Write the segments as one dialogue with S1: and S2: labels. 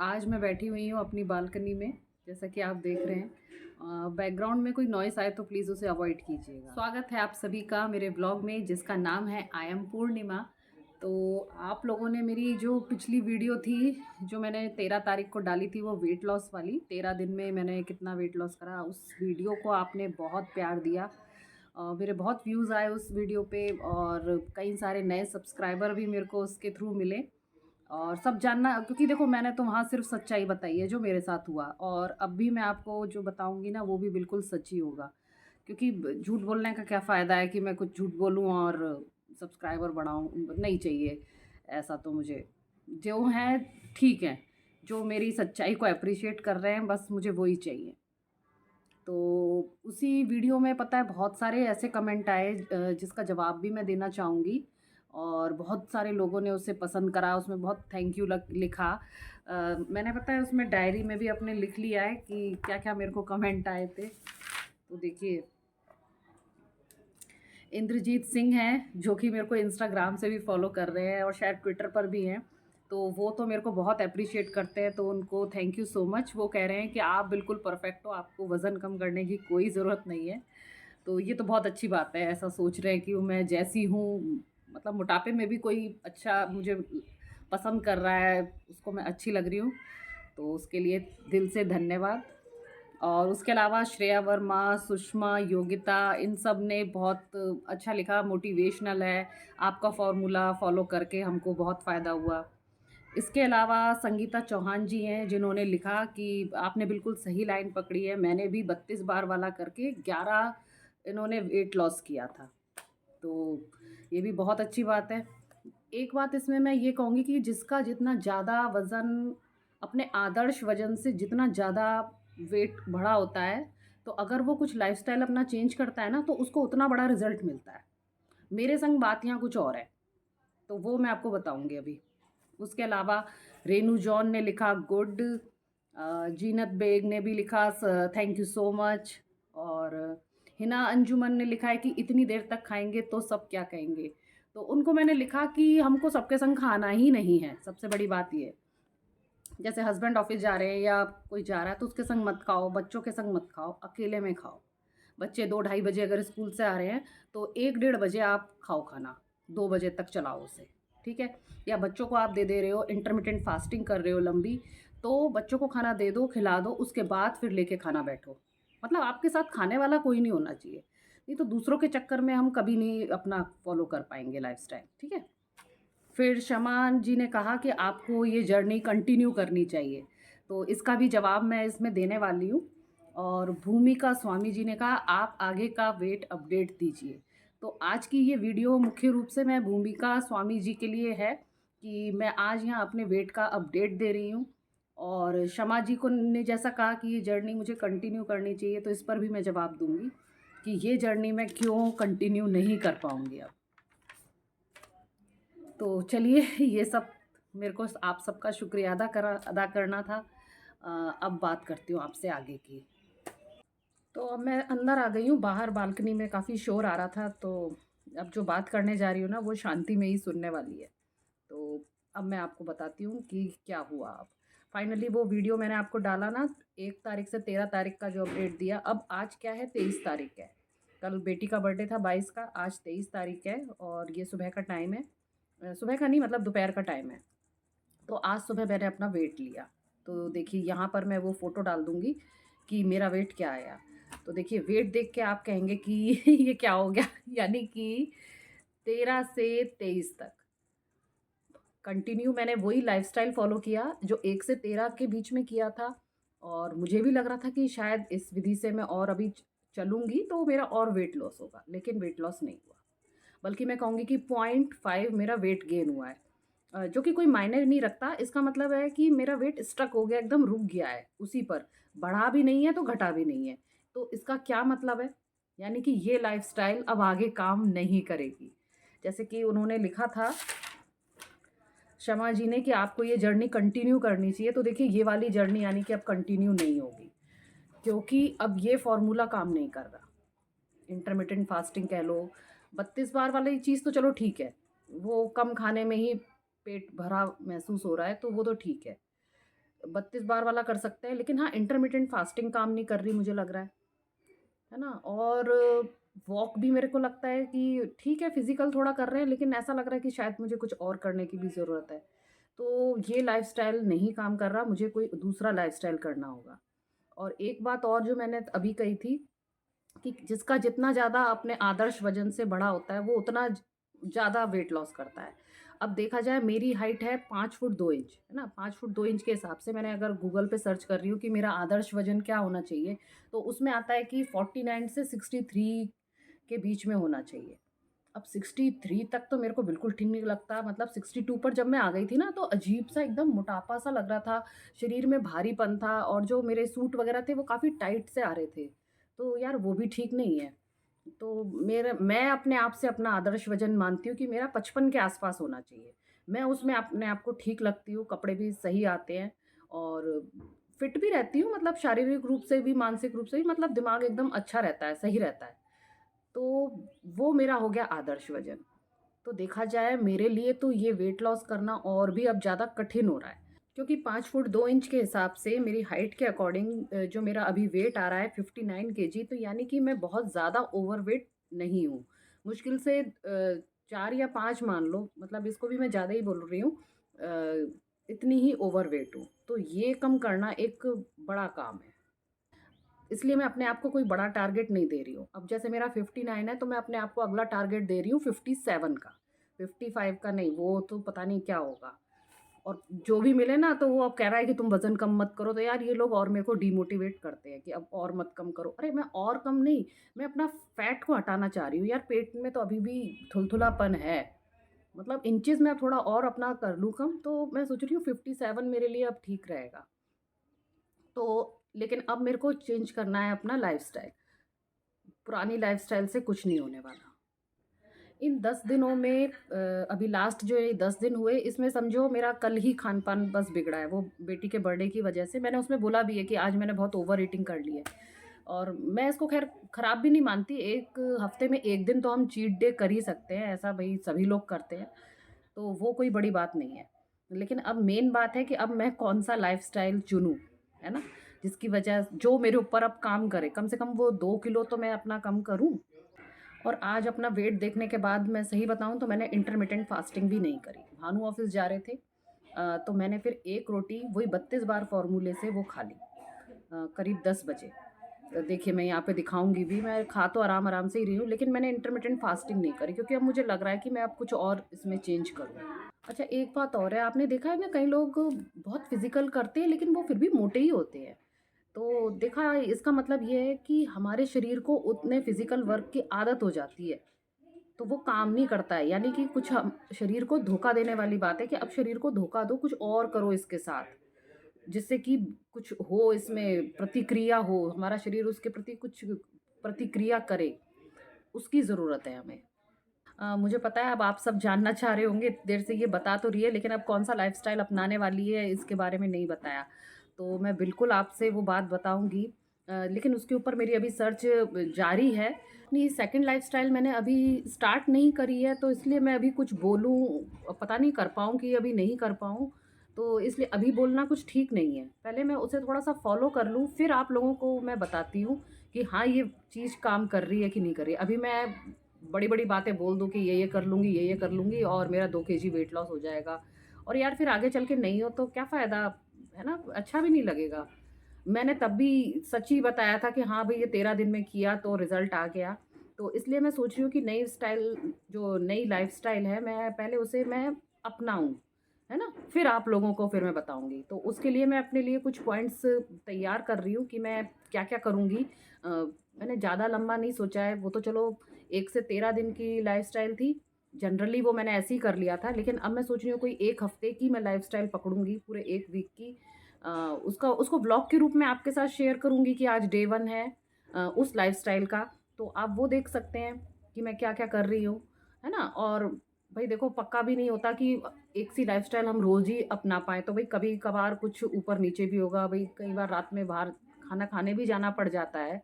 S1: आज मैं बैठी हुई हूँ अपनी बालकनी में, जैसा कि आप देख रहे हैं। बैकग्राउंड में कोई नॉइस आए तो प्लीज़ उसे अवॉइड कीजिएगा। स्वागत है आप सभी का मेरे ब्लॉग में, जिसका नाम है आई एम पूर्णिमा। तो आप लोगों ने मेरी जो पिछली वीडियो थी, जो मैंने 13 तारीख को डाली थी, वो वेट लॉस वाली, 13 दिन में मैंने कितना वेट लॉस करा, उस वीडियो को आपने बहुत प्यार दिया। मेरे बहुत व्यूज़ आए उस वीडियो पे और कई सारे नए सब्सक्राइबर भी मेरे को उसके थ्रू मिले। और सब जानना, क्योंकि देखो मैंने तो वहाँ सिर्फ सच्चाई बताई है जो मेरे साथ हुआ, और अब भी मैं आपको जो बताऊँगी ना वो भी बिल्कुल सच ही होगा। क्योंकि झूठ बोलने का क्या फ़ायदा है कि मैं कुछ झूठ बोलूँ और सब्सक्राइबर बढ़ाऊँ, नहीं चाहिए ऐसा। तो मुझे जो है ठीक है, जो मेरी सच्चाई को अप्रिशिएट कर रहे हैं बस मुझे वही चाहिए। तो उसी वीडियो में पता है बहुत सारे ऐसे कमेंट आए जिसका जवाब भी मैं देना चाहूँगी, और बहुत सारे लोगों ने उसे पसंद करा, उसमें बहुत थैंक यू लिखा। मैंने पता है उसमें डायरी में भी अपने लिख लिया है कि क्या क्या मेरे को कमेंट आए थे। तो देखिए, इंद्रजीत सिंह हैं जो कि मेरे को इंस्टाग्राम से भी फॉलो कर रहे हैं और शायद ट्विटर पर भी हैं। तो वो तो मेरे को बहुत अप्रिशिएट करते हैं, तो उनको थैंक यू सो मच। वो कह रहे हैं कि आप बिल्कुल परफेक्ट हो, आपको वज़न कम करने की कोई ज़रूरत नहीं है। तो ये तो बहुत अच्छी बात है, ऐसा सोच रहे हैं कि मैं जैसी हूँ, मतलब मोटापे में भी कोई अच्छा मुझे पसंद कर रहा है, उसको मैं अच्छी लग रही हूँ। तो उसके लिए दिल से धन्यवाद। और उसके अलावा श्रेया वर्मा, सुषमा, योगिता, इन सब ने बहुत अच्छा लिखा, मोटिवेशनल है, आपका फ़ॉर्मूला फ़ॉलो करके हमको बहुत फ़ायदा हुआ। इसके अलावा संगीता चौहान जी हैं जिन्होंने लिखा कि आपने बिल्कुल सही लाइन पकड़ी है, मैंने भी 32 बार वाला करके 11 इन्होंने वेट लॉस किया था। तो ये भी बहुत अच्छी बात है। एक बात इसमें मैं ये कहूँगी कि जिसका जितना ज़्यादा वज़न, अपने आदर्श वज़न से जितना ज़्यादा वेट बढ़ा होता है, तो अगर वो कुछ लाइफ़स्टाइल अपना चेंज करता है ना, तो उसको उतना बड़ा रिज़ल्ट मिलता है। मेरे संग बात यहाँ कुछ और है, तो वो मैं आपको बताऊँगी अभी। उसके अलावा रेनू जॉन ने लिखा गुड, जीनत बेग ने भी लिखा थैंक यू सो मच, और हिना अंजुमन ने लिखा है कि इतनी देर तक खाएँगे तो सब क्या कहेंगे। तो उनको मैंने लिखा कि हमको सबके संग खाना ही नहीं है, सबसे बड़ी बात ये है। जैसे हस्बैंड ऑफिस जा रहे हैं या कोई जा रहा है तो उसके संग मत खाओ, बच्चों के संग मत खाओ, अकेले में खाओ। बच्चे 2 ढाई बजे अगर स्कूल से आ रहे हैं तो 1 डेढ़ बजे आप खाओ खाना, 2 बजे तक चलाओ उसे, ठीक है? या बच्चों को आप दे रहे हो, इंटरमिटेंट फास्टिंग कर रहे हो लंबी, तो बच्चों को खाना दे दो, खिला दो, उसके बाद फिर लेके खाना बैठो। मतलब आपके साथ खाने वाला कोई नहीं होना चाहिए, नहीं तो दूसरों के चक्कर में हम कभी नहीं अपना फ़ॉलो कर पाएँगे लाइफ़स्टाइल, ठीक है? फिर शमान जी ने कहा कि आपको ये जर्नी कंटिन्यू करनी चाहिए, तो इसका भी जवाब मैं इसमें देने वाली हूँ। और भूमिका स्वामी जी ने कहा आप आगे का वेट अपडेट दीजिए। तो आज की ये वीडियो मुख्य रूप से मैं भूमिका स्वामी जी के लिए है कि मैं आज यहाँ अपने वेट का अपडेट दे रही हूँ। और शमा जी को ने जैसा कहा कि ये जर्नी मुझे कंटिन्यू करनी चाहिए, तो इस पर भी मैं जवाब दूँगी कि ये जर्नी मैं क्यों कंटिन्यू नहीं कर पाऊँगी अब। तो चलिए ये सब मेरे को आप सबका शुक्रिया अदा करना था। अब बात करती हूँ आपसे आगे की। तो अब मैं अंदर आ गई हूँ, बाहर बालकनी में काफ़ी शोर आ रहा था, तो अब जो बात करने जा रही हूँ ना वो शांति में ही सुनने वाली है। तो अब मैं आपको बताती हूँ कि क्या हुआ अब। फाइनली वो वीडियो मैंने आपको डाला ना, 1 तारीख से 13 तारीख का जो अपडेट दिया, अब आज क्या है, 23 तारीख है। कल बेटी का बर्थडे था 22 का, आज 23 तारीख है और ये सुबह का टाइम है। सुबह का नहीं, मतलब दोपहर का टाइम है। तो आज सुबह मैंने अपना वेट लिया। तो देखिए यहाँ पर मैं वो फ़ोटो डाल दूँगी कि मेरा वेट क्या आया। तो देखिए वेट देख के आप कहेंगे कि ये क्या हो गया? यानी कि 13 से 23 तक कंटिन्यू मैंने वही लाइफ़स्टाइल फ़ॉलो किया जो 1 से 13 के बीच में किया था, और मुझे भी लग रहा था कि शायद इस विधि से मैं और अभी चलूँगी तो मेरा और वेट लॉस होगा, लेकिन वेट लॉस नहीं हुआ। बल्कि मैं कहूँगी कि 0.5 मेरा वेट गेन हुआ है। जो कि कोई मायने नहीं रखता, इसका मतलब है कि मेरा वेट स्टक हो गया, एकदम रुक गया है उसी पर, बढ़ा भी नहीं है तो घटा भी नहीं है। तो इसका क्या मतलब है? यानी कि ये लाइफ़स्टाइल अब आगे काम नहीं करेगी। जैसे कि उन्होंने लिखा था शमा जी ने कि आपको ये जर्नी कंटिन्यू करनी चाहिए, तो देखिए ये वाली जर्नी यानी कि अब कंटिन्यू नहीं होगी, क्योंकि अब ये फ़ॉर्मूला काम नहीं कर रहा। इंटरमिटेंट फास्टिंग कह लो, 32 बार वाली चीज़ तो चलो ठीक है, वो कम खाने में ही पेट भरा महसूस हो रहा है तो वो तो ठीक है। 32 बार वाला कर सकते हैं, लेकिन हाँ, इंटरमिटेंट फास्टिंग काम नहीं कर रही मुझे लग रहा है ना? और वॉक भी मेरे को लगता है कि ठीक है, फिज़िकल थोड़ा कर रहे हैं, लेकिन ऐसा लग रहा है कि शायद मुझे कुछ और करने की भी ज़रूरत है। तो ये लाइफ़स्टाइल नहीं काम कर रहा, मुझे कोई दूसरा लाइफ़स्टाइल करना होगा। और एक बात और जो मैंने अभी कही थी कि जिसका जितना ज़्यादा अपने आदर्श वज़न से बड़ा होता है, वो उतना ज़्यादा वेट लॉस करता है। अब देखा जाए, मेरी हाइट है 5 फुट 2 इंच, है ना? 5 फुट 2 इंच के हिसाब से मैंने अगर गूगल पे सर्च कर रही हूँ कि मेरा आदर्श वज़न क्या होना चाहिए, तो उसमें आता है कि 49 से 63 के बीच में होना चाहिए। अब 63 तक तो मेरे को बिल्कुल ठीक नहीं लगता, मतलब 62 पर जब मैं आ गई थी ना, तो अजीब-सा एकदम मोटापा-सा लग रहा था, शरीर में भारीपन था और जो मेरे सूट वग़ैरह थे वो काफ़ी टाइट से आ रहे थे। तो यार वो भी ठीक नहीं है। तो मेरा मैं अपने आप से अपना आदर्श वज़न मानती हूँ कि मेरा 55 के आस-पास होना चाहिए। मैं उसमें अपने आप को ठीक लगती हूँ, कपड़े भी सही आते हैं और फिट भी रहती हूँ, मतलब शारीरिक रूप से भी, मानसिक रूप से भी, मतलब दिमाग एकदम अच्छा रहता है, सही रहता है। तो वो मेरा हो गया आदर्श वज़न। तो देखा जाए, मेरे लिए तो ये वेट लॉस करना और भी अब ज़्यादा कठिन हो रहा है। क्योंकि 5 फुट 2 इंच के हिसाब से मेरी हाइट के अकॉर्डिंग जो मेरा अभी वेट आ रहा है 59 केजी, तो यानी कि मैं बहुत ज़्यादा ओवरवेट नहीं हूँ। मुश्किल से 4 या 5 मान लो, मतलब इसको भी मैं ज़्यादा ही बोल रही हूँ। इतनी ही ओवरवेट हूँ। तो ये कम करना एक बड़ा काम है। इसलिए मैं अपने आप को कोई बड़ा टारगेट नहीं दे रही हूँ। अब जैसे मेरा 59 है, तो मैं अपने आप को अगला टारगेट दे रही हूँ 57 का। 55 का नहीं, वो तो पता नहीं क्या होगा। और जो भी मिले ना, तो वो अब कह रहा है कि तुम वज़न कम मत करो, तो यार ये लोग और मेरे को डिमोटिवेट करते हैं कि अब और मत कम करो। अरे मैं और कम नहीं, मैं अपना फैट को हटाना चाह रही हूँ। यार पेट में तो अभी भी थुलथुलापन है। मतलब इंचेज़ में थोड़ा और अपना कर लूँ कम, तो मैं सोच रही हूँ 57 मेरे लिए अब ठीक रहेगा। तो लेकिन अब मेरे को चेंज करना है अपना लाइफ़स्टाइल। पुरानी लाइफ़स्टाइल से कुछ नहीं होने वाला। इन 10 दिनों में अभी लास्ट जो ये 10 दिन हुए, इसमें समझो मेरा कल ही खान-पान बस बिगड़ा है, वो बेटी के बर्थडे की वजह से। मैंने उसमें बोला भी है कि आज मैंने बहुत ओवर ईटिंग कर ली है और मैं इसको ख़ैर खराब भी नहीं मानती। 1 हफ़्ते में 1 दिन तो हम चीट डे कर ही सकते हैं, ऐसा भई सभी लोग करते हैं, तो वो कोई बड़ी बात नहीं है। लेकिन अब मेन बात है कि अब मैं कौन-सा लाइफ़स्टाइल चुनूँ, है ना? जिसकी वजह जो मेरे ऊपर अब काम करे, कम से कम वो 2 किलो तो मैं अपना कम करूँ। और आज अपना वेट देखने के बाद मैं सही बताऊँ तो मैंने इंटरमिटेंट फास्टिंग भी नहीं करी। भानु ऑफ़िस जा रहे थे, तो मैंने फिर 1 रोटी वही 32 बार फ़ॉर्मूले से वो खा ली, करीब 10 बजे। देखिए मैं यहाँ पे दिखाऊँगी भी, मैं खा तो आराम-आराम से ही रही हूँ, लेकिन मैंने इंटरमिटेंट फास्टिंग नहीं करी क्योंकि अब मुझे लग रहा है कि मैं अब कुछ और इसमें चेंज करूँ। अच्छा, एक बात और है, आपने देखा है ना, कई लोग बहुत फ़िज़िकल करते हैं लेकिन वो फिर भी मोटे ही होते हैं। तो देखा, इसका मतलब ये है कि हमारे शरीर को उतने फिज़िकल वर्क की आदत हो जाती है, तो वो काम नहीं करता है। यानी कि कुछ हम शरीर को धोखा देने वाली बात है कि अब शरीर को धोखा दो, कुछ और करो इसके साथ, जिससे कि कुछ हो, इसमें प्रतिक्रिया हो, हमारा शरीर उसके प्रति कुछ प्रतिक्रिया करे, उसकी ज़रूरत है हमें। मुझे पता है अब आप सब जानना चाह रहे होंगे, इतनी देर से ये बता तो रही है, लेकिन अब कौन-सा लाइफ़स्टाइल अपनाने वाली है, इसके बारे में नहीं बताया। तो मैं बिल्कुल आपसे वो बात बताऊँगी, लेकिन उसके ऊपर मेरी अभी सर्च जारी है। अपनी सेकंड लाइफ़स्टाइल मैंने अभी स्टार्ट नहीं करी है, तो इसलिए मैं अभी कुछ बोलूँ, पता नहीं कर पाऊँ कि अभी नहीं कर पाऊँ, तो इसलिए अभी बोलना कुछ ठीक नहीं है। पहले मैं उसे थोड़ा-सा फ़ॉलो कर लूँ, फिर आप लोगों को मैं बताती हूँ कि हाँ, ये चीज़ काम कर रही है कि नहीं कर रही है। अभी मैं बड़ी-बड़ी बातें बोल दूँ कि ये कर लूँगी, ये कर लूँगी और मेरा 2 केजी वेट लॉस हो जाएगा, और यार फिर आगे चल के नहीं हो तो क्या फ़ायदा, है ना? अच्छा भी नहीं लगेगा। मैंने तब भी सच ही बताया था कि हाँ, भई ये 13 दिन में किया तो रिज़ल्ट आ गया। तो इसलिए मैं सोच रही हूँ कि नई लाइफ़स्टाइल है, मैं पहले उसे मैं अपनाऊँ, है ना? फिर आप लोगों को फिर मैं बताऊँगी। तो उसके लिए मैं अपने लिए कुछ पॉइंट्स तैयार कर रही हूँ कि मैं क्या-क्या करूँगी। मैंने ज़्यादा लंबा नहीं सोचा है, वो तो चलो 1 से 13 दिन की लाइफ़स्टाइल थी। जनरली वो मैंने ऐसे ही कर लिया था, लेकिन अब मैं सोच रही हूँ कोई 1 हफ़्ते की मैं लाइफ़स्टाइल पकड़ूँगी, पूरे 1 वीक की। अ, उसका उसको व्लॉग के रूप में आपके साथ शेयर करूँगी कि आज डे 1 है उस लाइफ़स्टाइल का, तो आप वो देख सकते हैं कि मैं क्या-क्या कर रही हूँ, है ना? और भई देखो, पक्का भी नहीं होता कि एक सी लाइफ़स्टाइल हम रोज़ ही अपना पाएँ, तो भई कभी-कभार कुछ ऊपर-नीचे भी होगा। भई कई बार रात में बाहर खाना खाने भी जाना पड़ जाता है,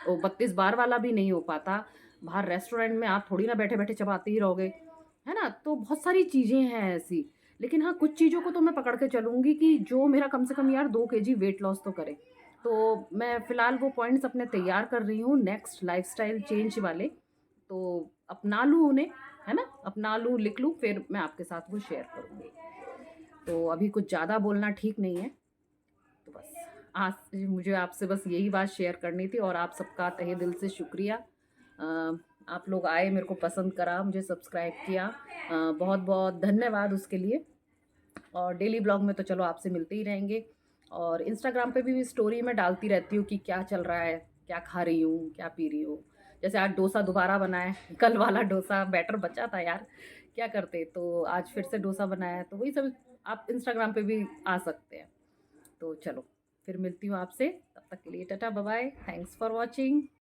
S1: तो 32 बार वाला भी नहीं हो पाता। बाहर रेस्टोरेंट में आप थोड़ी ना बैठे-बैठे चबाते ही रहोगे, है ना? तो बहुत सारी चीज़ें हैं ऐसी। लेकिन हाँ, कुछ चीज़ों को तो मैं पकड़ के चलूँगी कि जो मेरा कम से कम यार 2 केजी वेट लॉस तो करे। तो मैं फ़िलहाल वो पॉइंट्स अपने तैयार कर रही हूँ नेक्स्ट लाइफ़स्टाइल चेंज वाले, तो अपना लूँ उन्हें, है ना? अपना लूँ, लिख लूँ, फिर मैं आपके साथ वो शेयर करूँगी। तो अभी कुछ ज़्यादा बोलना ठीक नहीं है, तो बस आज मुझे आपसे बस यही बात शेयर करनी थी और आप सबका तहे दिल से शुक्रिया। आप लोग आए, मेरे को पसंद करा, मुझे सब्सक्राइब किया, बहुत-बहुत धन्यवाद उसके लिए। और डेली ब्लॉग में तो चलो आपसे मिलते ही रहेंगे और इंस्टाग्राम पे भी स्टोरी मैं डालती रहती हूँ कि क्या चल रहा है, क्या खा रही हूँ, क्या पी रही हूँ। जैसे आज डोसा दोबारा बनाया है, कल वाला डोसा बैटर बचा था यार, क्या करते? तो आज फिर से डोसा बनाया है, तो वही सब आप इंस्टाग्राम पे भी आ सकते हैं। तो चलो, फिर मिलती हूँ आपसे, तब तक के लिए टाटा bye bye, thanks for watching.